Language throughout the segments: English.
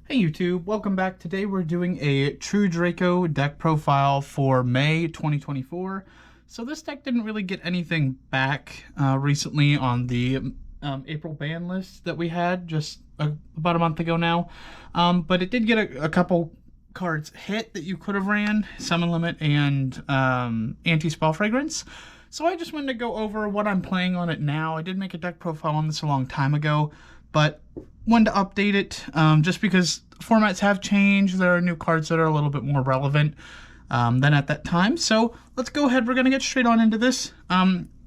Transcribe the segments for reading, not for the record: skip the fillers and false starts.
Hey YouTube, welcome back. Today we're doing a True Draco deck profile for May 2024. So this deck didn't really get anything back recently on the April ban list that we had just about a month ago now. But it did get a couple cards hit that you could have ran, Summon Limit and Anti-Spell Fragrance. So I just wanted to go over what I'm playing on it now. I did make a deck profile on this a long time ago, but wanted to update it just because formats have changed. There are new cards that are a little bit more relevant than at that time. So let's go ahead. We're going to get straight on into this.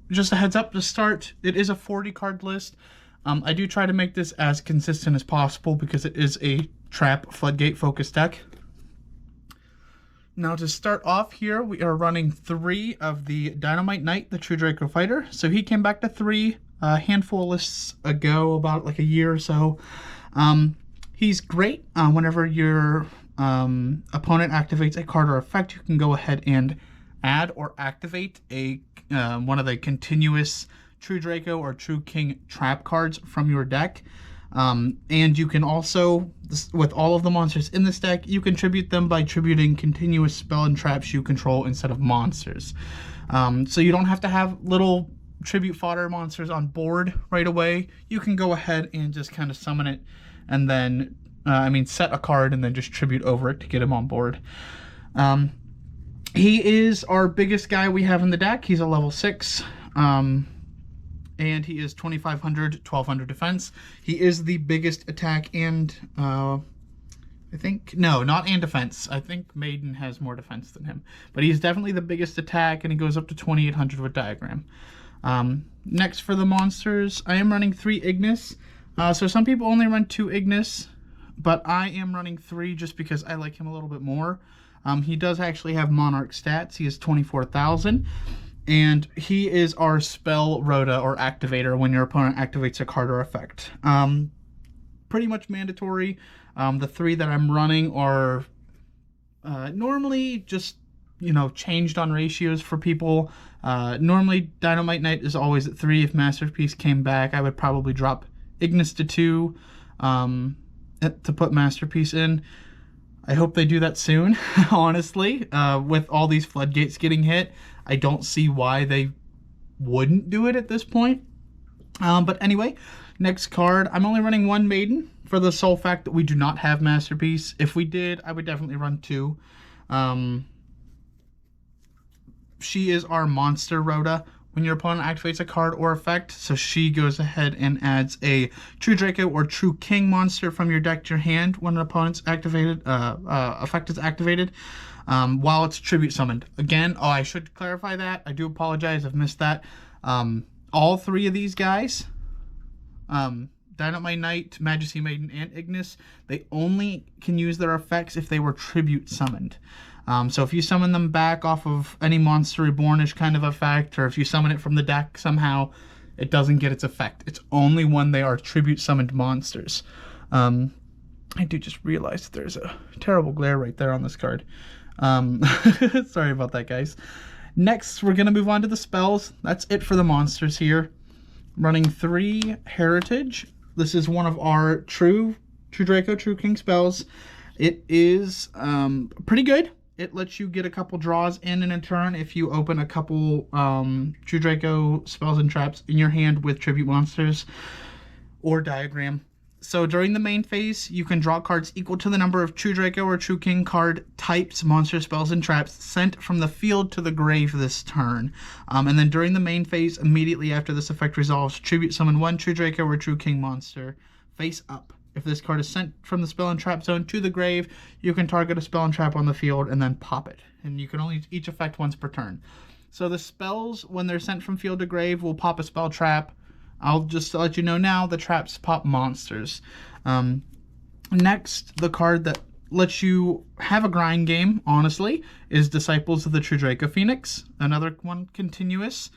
Just a heads up to start, it is a 40 card list. I do try to make this as consistent as possible because it is a trap floodgate focused deck. Now to start off here, we are running 3 of the Dynamite Knight, the True Draco Fighter. So he came back to 3 a handful of lists ago, about like a year or so. He's great. Whenever your opponent activates a card or effect, you can go ahead and add or activate a one of the continuous True Draco or True King trap cards from your deck. And you can also, with all of the monsters in this deck, you can tribute them by tributing continuous spell and traps you control instead of monsters. So you don't have to have little tribute fodder monsters on board right away. You can go ahead and just kind of summon it and then, set a card and then just tribute over it to get him on board. He is our biggest guy we have in the deck. He's a level 6. And he is 2500, 1200 defense. He is the biggest attack and, not and defense. I think Maiden has more defense than him. But he's definitely the biggest attack, and he goes up to 2800 with Diagram. Next for the monsters, I am running 3 Ignis. So some people only run 2 Ignis, but I am running 3 just because I like him a little bit more. He does actually have Monarch stats. He is 24,000. And he is our spell rota or activator when your opponent activates a card or effect. Pretty much mandatory. The 3 that I'm running are normally just, changed on ratios for people. Normally Dynamite Knight is always at 3. If Masterpiece came back, I would probably drop Ignis to 2 to put Masterpiece in. I hope they do that soon, honestly. With all these floodgates getting hit, I don't see why they wouldn't do it at this point. But anyway, next card. I'm only running 1 Maiden for the sole fact that we do not have Masterpiece. If we did, I would definitely run 2. She is our monster rota when your opponent activates a card or effect. So she goes ahead and adds a True Draco or True King monster from your deck to your hand when an opponent's activated effect is activated, while it's tribute summoned. Again, I should clarify that. I do apologize. I've missed that. All 3 of these guys, Dynamite Knight, Majesty Maiden, and Ignis, they only can use their effects if they were tribute summoned. So if you summon them back off of any Monster Reborn-ish kind of effect, or if you summon it from the deck somehow, it doesn't get its effect. It's only when they are tribute summoned monsters. I do just realize that there's a terrible glare right there on this card. Sorry about that, guys. Next, we're going to move on to the spells. That's it for the monsters here. Running 3 Heritage. This is one of our True Draco, True King spells. It is pretty good. It lets you get a couple draws in a turn if you open a couple True Draco spells and traps in your hand with tribute monsters or Diagram. So during the main phase, you can draw cards equal to the number of True Draco or True King card types, monster spells, and traps sent from the field to the grave this turn. And then during the main phase, immediately after this effect resolves, tribute summon 1 True Draco or True King monster face up. If this card is sent from the spell and trap zone to the grave, you can target a spell and trap on the field and then pop it. And you can only each effect once per turn. So the spells, when they're sent from field to grave, will pop a spell trap. I'll just let you know now, the traps pop monsters. Next, the card that lets you have a grind game, honestly, is Disciples of the True Draco Phoenix. Another one continuous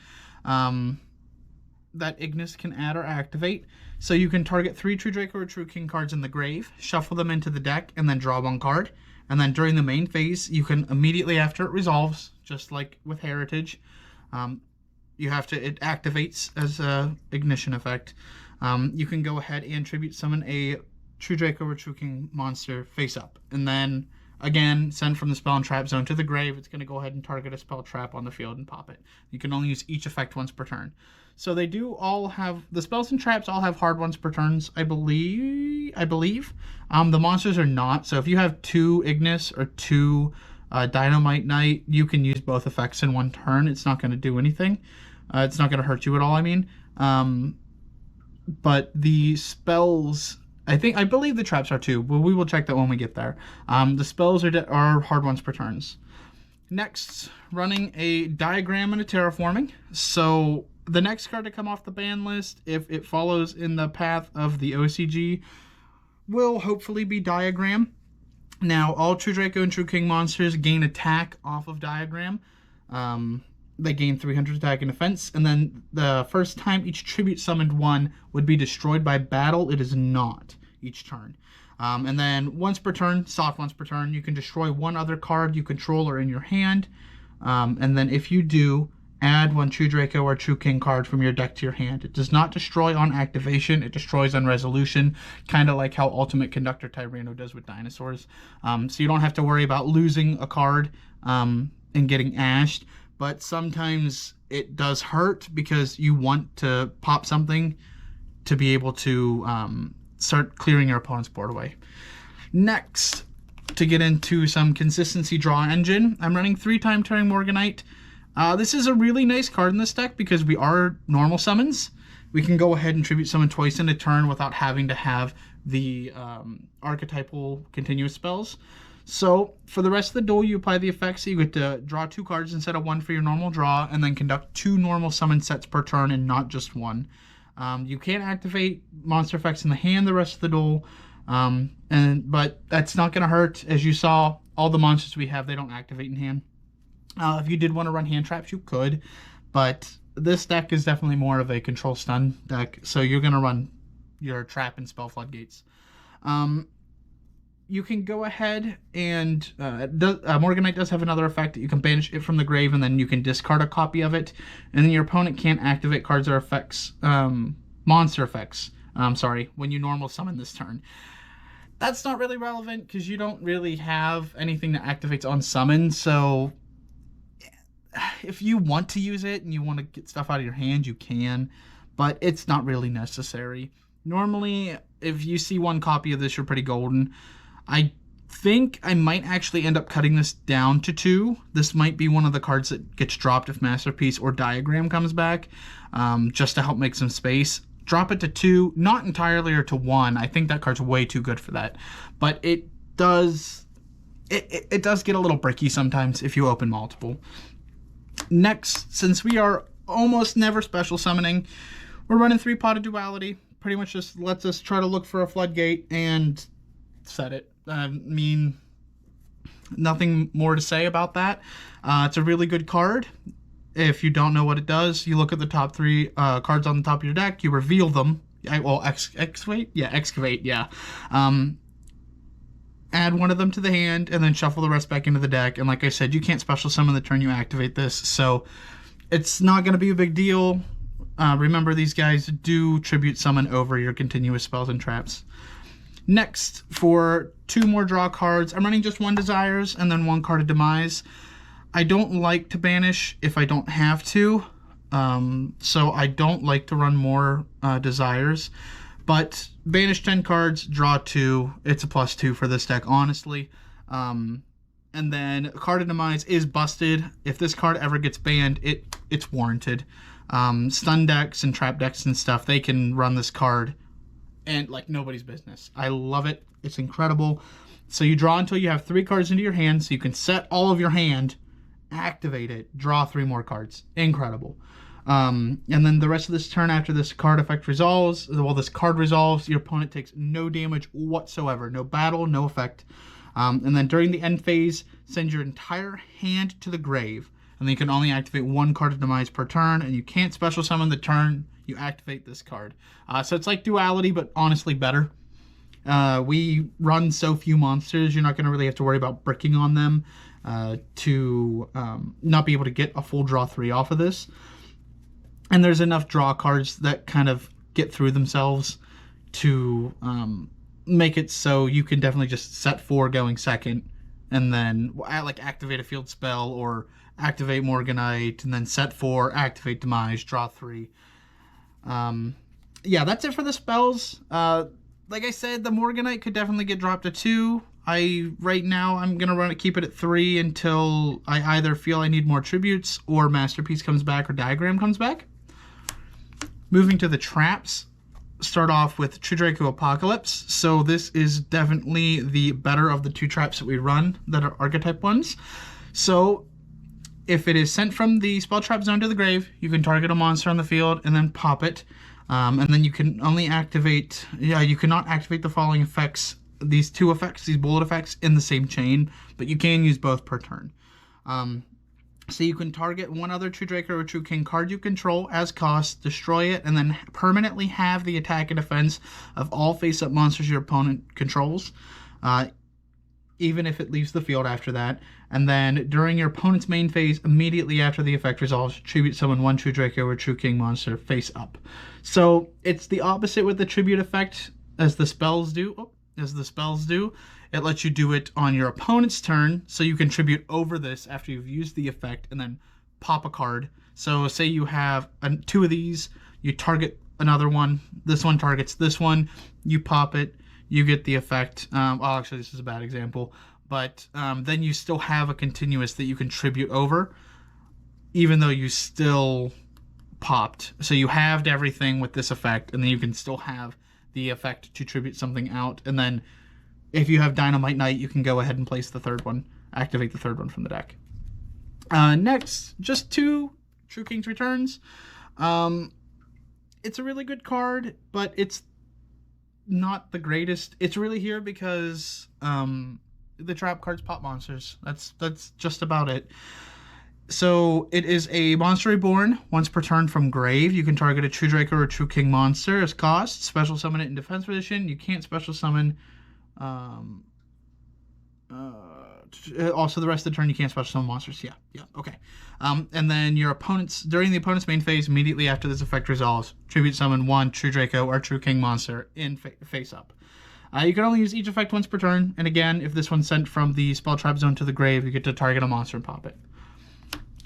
that Ignis can add or activate. So you can target 3 True Draco or True King cards in the grave, shuffle them into the deck, and then draw 1 card. And then during the main phase, you can immediately after it resolves, just like with Heritage, it activates as a ignition effect. You can go ahead and tribute summon a True Draco or True King monster face up. And then, again, send from the spell and trap zone to the grave. It's going to go ahead and target a spell trap on the field and pop it. You can only use each effect once per turn. So they do all have, the spells and traps all have hard ones per turns, I believe. The monsters are not. So if you have 2 Ignis or 2 Dynamite Knight, you can use both effects in one turn. It's not going to do anything. It's not going to hurt you at all, I mean. But the spells, I believe the traps are too, but we will check that when we get there. The spells are hard ones per turns. Next, running a Diagram and a Terraforming. So the next card to come off the ban list, if it follows in the path of the OCG, will hopefully be Diagram. Now, all True Draco and True King monsters gain attack off of Diagram. They gain 300 attack and defense, and then the first time each tribute summoned one would be destroyed by battle. It is not each turn. And then once per turn, soft once per turn, you can destroy one other card you control or in your hand. And then if you do, add one True Draco or True King card from your deck to your hand. It does not destroy on activation. It destroys on resolution, kind of like how Ultimate Conductor Tyranno does with dinosaurs. So you don't have to worry about losing a card and getting ashed. But sometimes it does hurt because you want to pop something to be able to start clearing your opponent's board away. Next, to get into some consistency draw engine, I'm running 3-time Turning Morganite. This is a really nice card in this deck because we are normal summons. We can go ahead and tribute summon twice in a turn without having to have the archetypal continuous spells. So for the rest of the duel, you apply the effects. So you get to draw 2 cards instead of 1 for your normal draw, and then conduct 2 normal summon sets per turn and not just 1. You can't activate monster effects in the hand the rest of the duel, but that's not going to hurt. As you saw, all the monsters we have, they don't activate in hand. If you did want to run hand traps, you could, but this deck is definitely more of a control stun deck, so you're going to run your trap and spell floodgates. You can go ahead and Morganite does have another effect. You can banish it from the grave, and then you can discard a copy of it, and then your opponent can't activate cards or effects, monster effects, when you normal summon this turn. That's not really relevant because you don't really have anything that activates on summon, so if you want to use it and you want to get stuff out of your hand, you can, but it's not really necessary. Normally, if you see 1 copy of this, you're pretty golden. I think I might actually end up cutting this down to 2. This might be one of the cards that gets dropped if Masterpiece or Diagram comes back, just to help make some space. Drop it to 2, not entirely, or to 1. I think that card's way too good for that. But it does get a little bricky sometimes if you open multiple. Next, since we are almost never special summoning, we're running 3-potted Duality. Pretty much just lets us try to look for a floodgate and set it. I mean, nothing more to say about that. It's a really good card. If you don't know what it does, you look at the top 3 cards on the top of your deck, you reveal them. Excavate? Yeah, excavate, yeah. Add one of them to the hand, and then shuffle the rest back into the deck. And like I said, you can't special summon the turn you activate this, so it's not going to be a big deal. Remember, these guys do tribute summon over your continuous spells and traps. Next, for 2 more draw cards, I'm running just 1 Desires and then 1 card of Demise. I don't like to banish if I don't have to, so I don't like to run more Desires. But banish 10 cards, draw 2. It's a +2 for this deck, honestly. And then a card of Demise is busted. If this card ever gets banned, it's warranted. Stun decks and trap decks and stuff, they can run this card and like nobody's business. I love it. It's incredible. So you draw until you have 3 cards into your hand, so you can set all of your hand, activate it, draw 3 more cards. Incredible. And then the rest of this turn, after this card effect resolves, this card resolves, your opponent takes no damage whatsoever. No battle, no effect. And then during the end phase, send your entire hand to the grave. And then you can only activate 1 card of Demise per turn, and you can't special summon the turn you activate this card. So it's like Duality, but honestly better. We run so few monsters, you're not going to really have to worry about bricking on them to not be able to get a full draw 3 off of this. And there's enough draw cards that kind of get through themselves to make it so you can definitely just set 4 going second, and then like activate a field spell or activate Morganite, and then set 4, activate Demise, draw 3. Yeah, that's it for the spells. Like I said, the Morganite could definitely get dropped to 2. Right now I'm gonna keep it at 3 until I either feel I need more tributes, or Masterpiece comes back, or Diagram comes back. Moving to the traps, start off with True Draco Apocalypse. So this is definitely the better of the 2 traps that we run that are archetype ones. So if it is sent from the spell trap zone to the grave, you can target a monster on the field and then pop it. And then you can only activate, you cannot activate the following effects, these 2 effects, these bullet effects, in the same chain, but you can use both per turn. So you can target one other True Draco or True King card you control as cost, destroy it, and then permanently have the attack and defense of all face-up monsters your opponent controls, even if it leaves the field after that. And then during your opponent's main phase, immediately after the effect resolves, tribute summon 1 True Draco or True King monster face up. So it's the opposite with the tribute effect as the spells do. It lets you do it on your opponent's turn, so you can tribute over this after you've used the effect and then pop a card. So say you have 2 of these, you target another one, this one targets this one, you pop it, you get the effect. Well, actually, this is a bad example, but then you still have a continuous that you can tribute over, even though you still popped. So you halved everything with this effect, and then you can still have the effect to tribute something out, and then if you have Dynamite Knight, you can go ahead and place the 3rd one, activate the 3rd one from the deck. Next, just 2 True King's Returns. It's a really good card, but it's not the greatest. It's really here because the trap cards pop monsters. That's just about it. So it is a Monster Reborn. Once per turn from grave, you can target a True Draco or True King monster as cost. Special summon it in defense position. You can't special summon. Also, the rest of the turn you can't special summon monsters. Yeah, okay. And then during the opponent's main phase, immediately after this effect resolves, tribute summon 1 True Draco or True King monster in face up. You can only use each effect once per turn, and again, if this one's sent from the spell trap zone to the grave, you get to target a monster and pop it.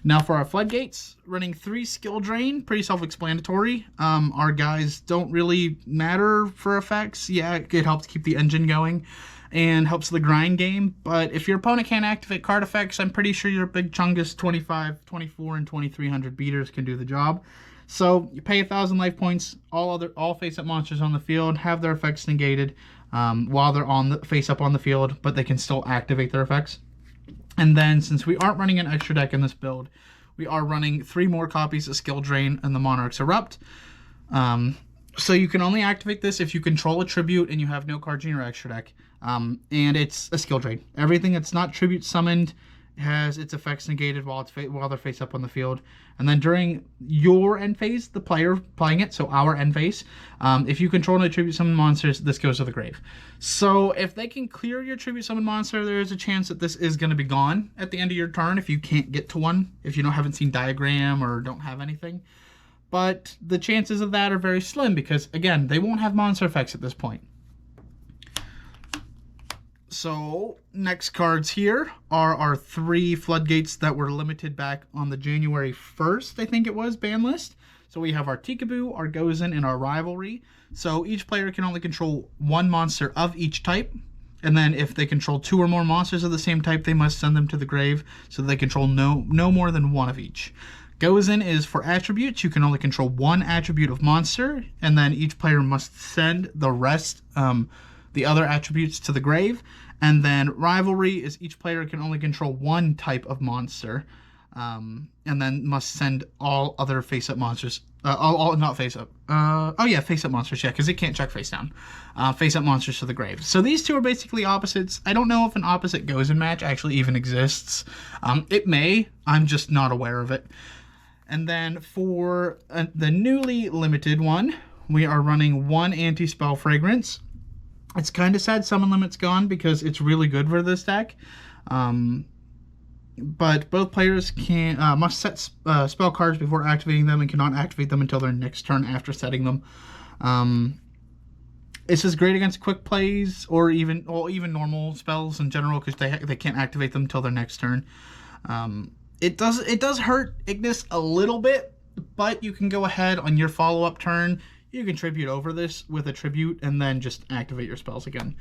Now for our floodgates, running 3 skill drain, pretty self-explanatory. Our guys don't really matter for effects. Yeah, it helps keep the engine going and helps the grind game, but if your opponent can't activate card effects, I'm pretty sure your big chungus 25, 24, and 2300 beaters can do the job. So you pay 1,000 life points, all face-up monsters on the field have their effects negated while they're on the face-up on the field, but they can still activate their effects. And then, since we aren't running an extra deck in this build, we are running 3 more copies of Skill Drain and the Monarch's Erupt. So you can only activate this if you control a tribute and you have no cards in your extra deck. And it's a Skill Drain. Everything that's not tribute summoned has its effects negated while they're face up on the field. And then during your end phase, the player playing it, so our end phase, if you control no tribute summon monsters, this goes to the grave. So if they can clear your tribute summon monster, there is a chance that this is going to be gone at the end of your turn if you can't get to one, if you haven't seen Diagram or don't have anything. But the chances of that are very slim because, again, they won't have monster effects at this point. So, next cards here are our 3 floodgates that were limited back on the January 1st, I think it was, ban list. So we have our Tikaboo, our Gozen, and our Rivalry. So each player can only control 1 monster of each type. And then if they control 2 or more monsters of the same type, they must send them to the grave so they control no more than 1 of each. Gozen is for attributes. You can only control 1 attribute of monster, and then each player must send the rest, the other attributes, to the grave. And then Rivalry is each player can only control 1 type of monster, and then must send all other face-up monsters. Not face-up. Face-up monsters, yeah, because it can't check face-down. Face-up monsters to the grave. So these 2 are basically opposites. I don't know if an opposite Gozen match actually even exists. It may. I'm just not aware of it. And then for the newly limited one, we are running 1 anti-spell fragrance. It's kind of sad summon limit's gone because it's really good for this deck. But both players must set spell cards before activating them and cannot activate them until their next turn after setting them. This is great against quick plays or even normal spells in general because they can't activate them until their next turn. It does hurt Ignis a little bit, but you can go ahead on your follow-up turn. You can tribute over this with a tribute and then just activate your spells again.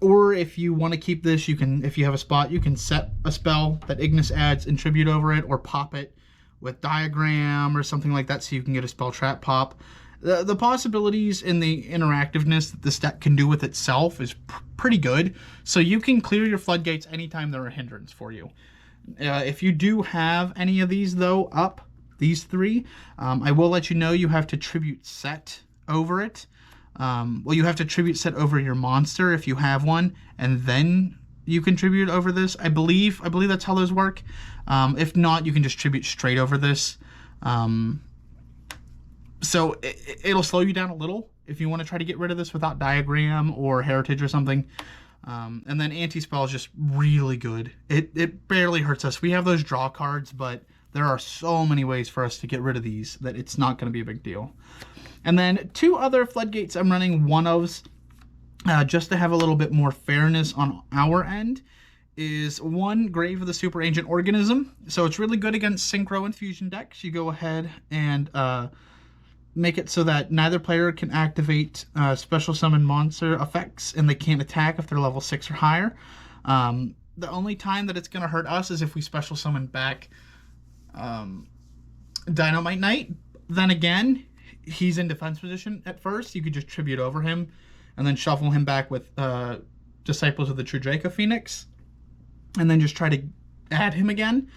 Or if you want to keep this, you can, if you have a spot, you can set a spell that Ignis adds and tribute over it, or pop it with Diagram or something like that so you can get a spell trap pop. The possibilities in the interactiveness that this deck can do with itself is pretty good. So you can clear your floodgates anytime they're a hindrance for you. If you do have any of these, though, up, these three, I will let you know you have to tribute set over it. Well, you have to tribute set over your monster if you have one, and then you can tribute over this. I believe that's how those work. If not, you can just tribute straight over this. So it'll slow you down a little if you want to try to get rid of this without Diagram or Heritage or something. And then Anti-Spell is just really good. It barely hurts us. We have those draw cards, but there are so many ways for us to get rid of these that it's not going to be a big deal. And then two other floodgates I'm running one-ofs, just to have a little bit more fairness on our end, is one, Grave of the Super Ancient Organism. So it's really good against Synchro and Fusion decks. You go ahead and make it so that neither player can activate special summon monster effects, and they can't attack if they're level 6 or higher. The only time that it's going to hurt us is if we special summon back Dynamite Knight. Then again, he's in defense position at first. You could just tribute over him and then shuffle him back with Disciples of the True Draco Phoenix, and then just try to add him again.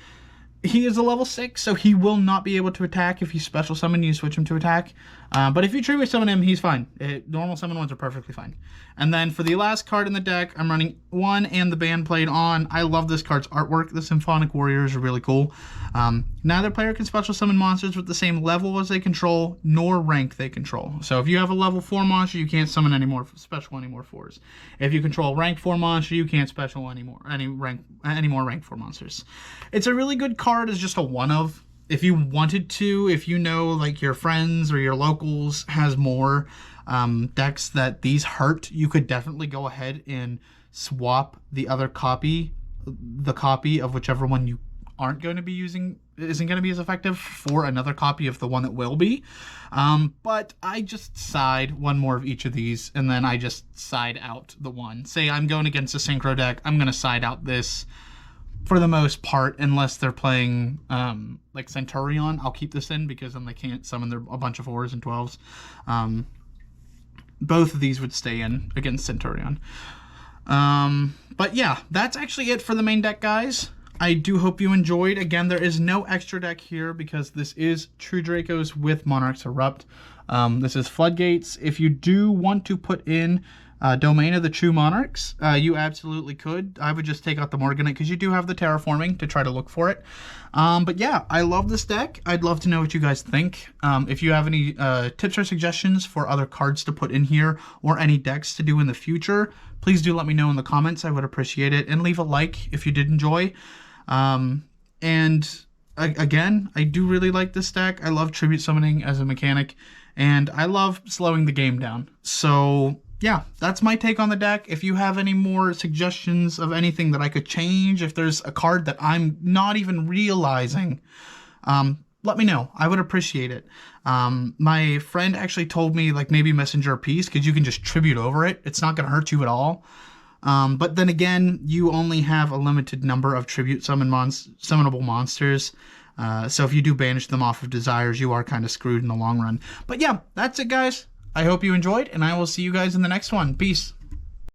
He is a level 6, so he will not be able to attack if you special summon. You switch him to attack. But if you tribute summon him, he's fine. Normal summon ones are perfectly fine. And then for the last card in the deck, I'm running one and the band played on. I love this card's artwork. The Symphonic Warriors are really cool. Neither player can special summon monsters with the same level as they control, nor rank they control. So if you have a level 4 monster, you can't summon any more 4s. If you control rank 4 monster, you can't special any more rank 4 monsters. It's a really good card as just a one-of. If you wanted to, if you know like your friends or your locals has more decks that these hurt, you could definitely go ahead and swap the copy of whichever one you aren't going to be using, isn't going to be as effective, for another copy of the one that will be. But I just side one more of each of these, and then I just side out the one. Say I'm going against a Synchro deck, I'm going to side out this for the most part, unless they're playing like Centurion. I'll keep this in because then they can't summon a bunch of 4s and 12s. Both of these would stay in against Centurion. But yeah, that's actually it for the main deck, guys. I do hope you enjoyed. Again, there is no extra deck here because this is True Dracos with Monarchs Erupt. This is Floodgates. If you do want to put in Domain of the True Monarchs, you absolutely could. I would just take out the Morganite because you do have the terraforming to try to look for it. But yeah, I love this deck. I'd love to know what you guys think. If you have any tips or suggestions for other cards to put in here or any decks to do in the future, please do let me know in the comments. I would appreciate it. And leave a like if you did enjoy. Again, I do really like this deck. I love tribute summoning as a mechanic, and I love slowing the game down. So yeah, that's my take on the deck. If you have any more suggestions of anything that I could change, if there's a card that I'm not even realizing, let me know. I would appreciate it. My friend actually told me like maybe Messenger of Peace, because you can just tribute over it. It's not going to hurt you at all. But then again, you only have a limited number of tribute summonable monsters. So if you do banish them off of Desires, you are kind of screwed in the long run. But yeah, that's it, guys. I hope you enjoyed, and I will see you guys in the next one. Peace.